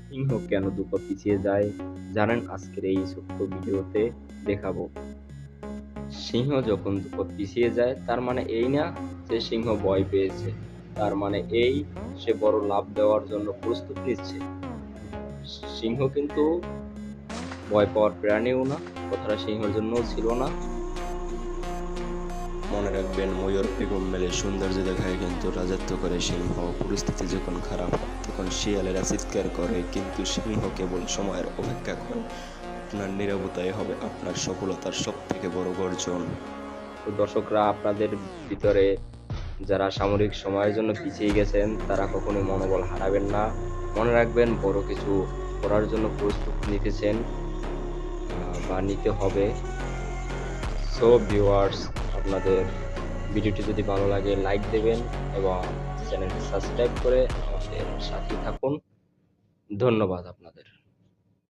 সিংহ কেন দুপা পিছিয়ে যায় জানেন আজকের এই ছোট্ট ভিডিওতে দেখাবো। সিংহ যখন দুপা পিছিয়ে যায় তার মানে এই না যে সিংহ ভয় পেয়েছে, তার মানে এই সে বড় লাভ দেওয়ার জন্য প্রস্তুত নিচ্ছে। সিংহ কিন্তু ভয় পাওয়ার প্রাণীও না, কথাটা সিংহের জন্যও ছিল না। মনে রাখবেন, ময়ূর বেগম মেলে সৌন্দর্য দেখায় কিন্তু রাজত্ব করে সিংহ। পরিস্থিতি যখন খারাপ হয় তখন শিয়ালেরা চিৎকার করে, কিন্তু সিংহ কেবল সময়ের অপেক্ষা করে। আপনার নীরবতাই হবে আপনার সফলতার সব থেকে বড় গর্জন। তো দর্শকরা, আপনাদের ভিতরে যারা সামরিক সময়ের জন্য পিছিয়ে গেছেন তারা কখনোই মনোবল হারাবেন না। মনে রাখবেন, বড় কিছু করার জন্য প্রস্তুত নিতেছেন বা নিতে হবে। সো ভিউয়ার্স, আপনাদের ভিডিওটি যদি ভালো লাগে লাইক দেবেন এবং চ্যানেলটি সাবস্ক্রাইব করে আমাদের সাথে থাকুন। ধন্যবাদ আপনাদের।